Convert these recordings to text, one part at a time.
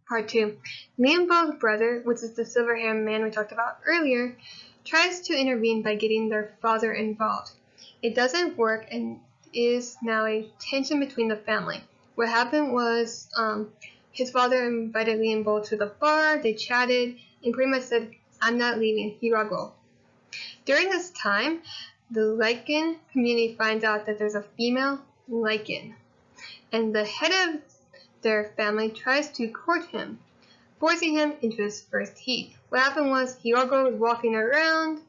Part 2. Liambo's brother, which is the silver-haired man we talked about earlier, tries to intervene by getting their father involved. It doesn't work and is now a tension between the family. What happened was his father invited Liambo to the bar, they chatted, and pretty much said, "I'm not leaving, here I go." During this time, the Lycan community finds out that there's a female Lycan, and the head of their family tries to court him, forcing him into his first heat. What happened was Hyeongje was walking around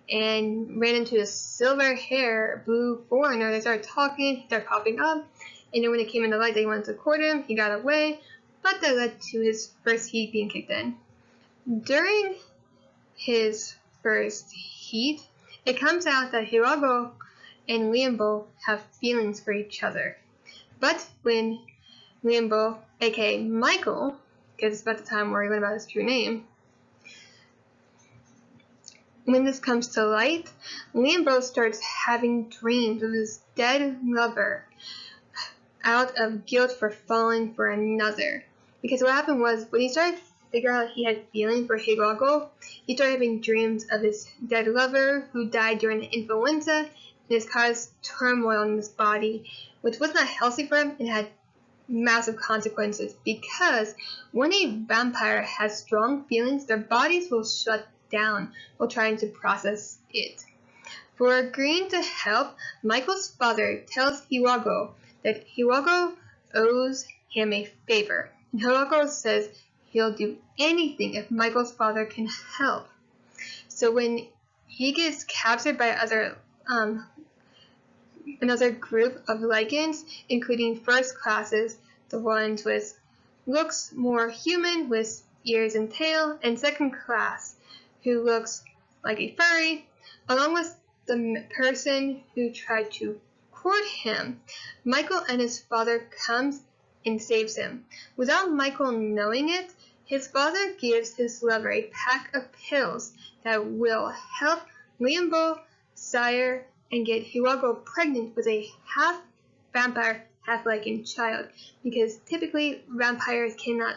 and ran into a silver-haired blue foreigner. They started talking, he started popping up, and then when it came in the light, they wanted to court him. He got away, but that led to his first heat being kicked in. During his first heat, it comes out that Hyeongje and Liambo have feelings for each other. But when Liambo, aka Michael, because it's about the time where he learned about his true name, when this comes to light, Liambo starts having dreams of his dead lover out of guilt for falling for another. Because what happened was, when he started to figure out he had feelings for Hyeongje, he started having dreams of his dead lover who died during the influenza, and this caused turmoil in his body, which was not healthy for him and had massive consequences, because when a vampire has strong feelings, their bodies will shut down while trying to process it. For agreeing to help, Michael's father tells Hyeongje that Hyeongje owes him a favor, and Hyeongje says he'll do anything if Michael's father can help. So when he gets captured by another group of Lycans, including first classes, the ones with looks more human with ears and tail, and second class, who looks like a furry, along with the person who tried to court him, Michael and his father comes and saves him. Without Michael knowing it, his father gives his lover a pack of pills that will help Liambo sire and get Hyeongje pregnant with a half vampire, half Lycan child, because typically vampires cannot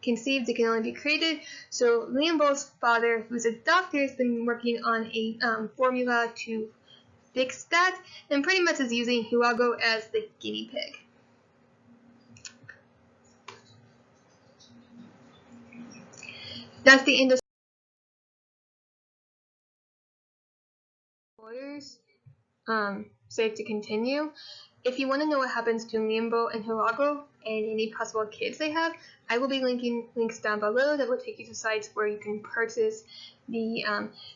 conceive, they can only be created. So Liambo's father, who's a doctor, has been working on a formula to fix that, and pretty much is using Hyeongje as the guinea pig. That's the end of spoilers. Safe to continue. If you want to know what happens to Liambo and Hyeongje and any possible kids they have, I will be linking links down below that will take you to sites where you can purchase the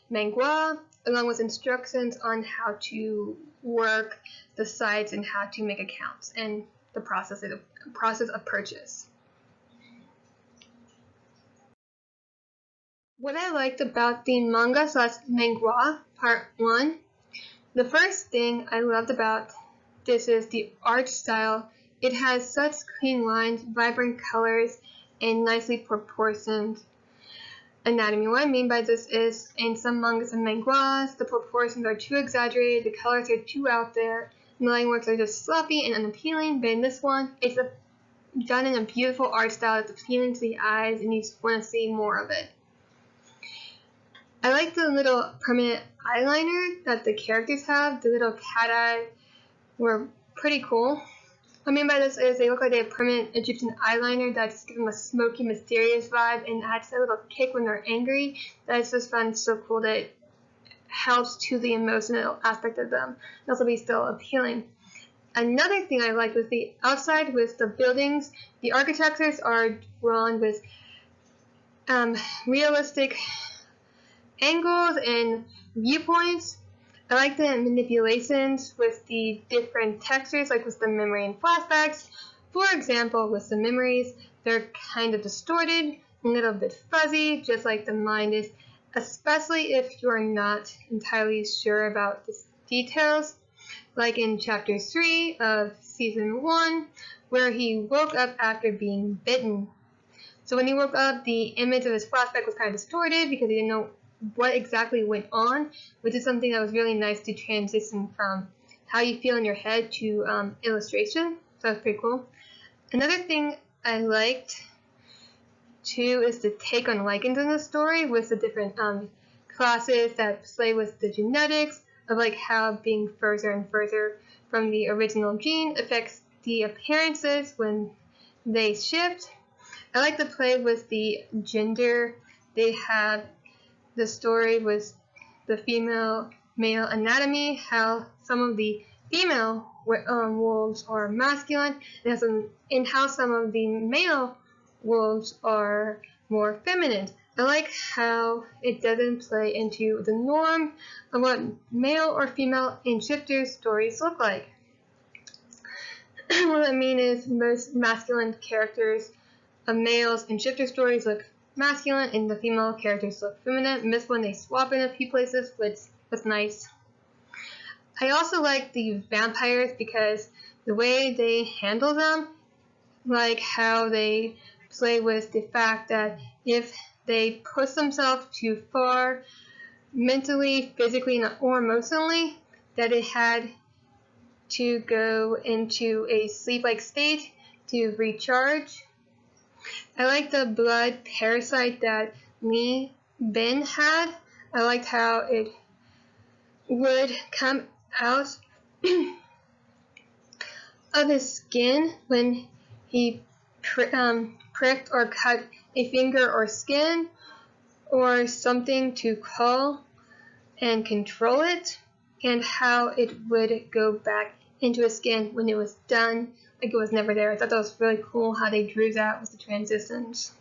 manga, along with instructions on how to work the sites and how to make accounts and the process of purchase. What I liked about the manga/manga part 1, the first thing I loved about this is the art style. It has such clean lines, vibrant colors, and nicely proportioned anatomy. What I mean by this is, in some mangas and mangas, the proportions are too exaggerated, the colors are too out there, and the line works are just sloppy and unappealing, but in this one, it's done in a beautiful art style that's appealing to the eyes, and you just want to see more of it. I like the little permanent eyeliner that the characters have. The little cat eye were pretty cool. What I mean by this is they look like they have permanent Egyptian eyeliner that just gives them a smoky, mysterious vibe, and adds a little kick when they're angry. That is just fun, so cool that it helps to the emotional aspect of them, and also be still appealing. Another thing I liked was the outside with the buildings. The architectures are drawn with realistic angles and viewpoints. I like the manipulations with the different textures, like with the memory and flashbacks. For example, with the memories, they're kind of distorted, a little bit fuzzy, just like the mind is, especially if you're not entirely sure about the details, like in Chapter 3 of Season 1, where he woke up after being bitten. So when he woke up, the image of his flashback was kind of distorted because he didn't know what exactly went on, which is something that was really nice to transition from how you feel in your head to illustration. So that's pretty cool. Another thing I liked 2 is the take on lichens in the story with the different classes that play with the genetics of like how being further and further from the original gene affects the appearances when they shift. I like to play with the gender. They have the story with the female-male anatomy, how some of the female wolves are masculine, and how some of the male wolves are more feminine. I like how it doesn't play into the norm of what male or female in shifter stories look like. What I mean is most masculine characters of males in shifter stories look masculine and the female characters look feminine. In this one they swap in a few places, which was nice. I also like the vampires because the way they handle them, like how they play with the fact that if they push themselves too far mentally, physically, or emotionally, that it had to go into a sleep-like state to recharge. I like the blood parasite that Lee Bin had. I liked how it would come out of his skin when he pricked or cut a finger or skin or something to call and control it, and how it would go back into his skin when it was done, like it was never there. I thought that was really cool how they drew that with the transitions.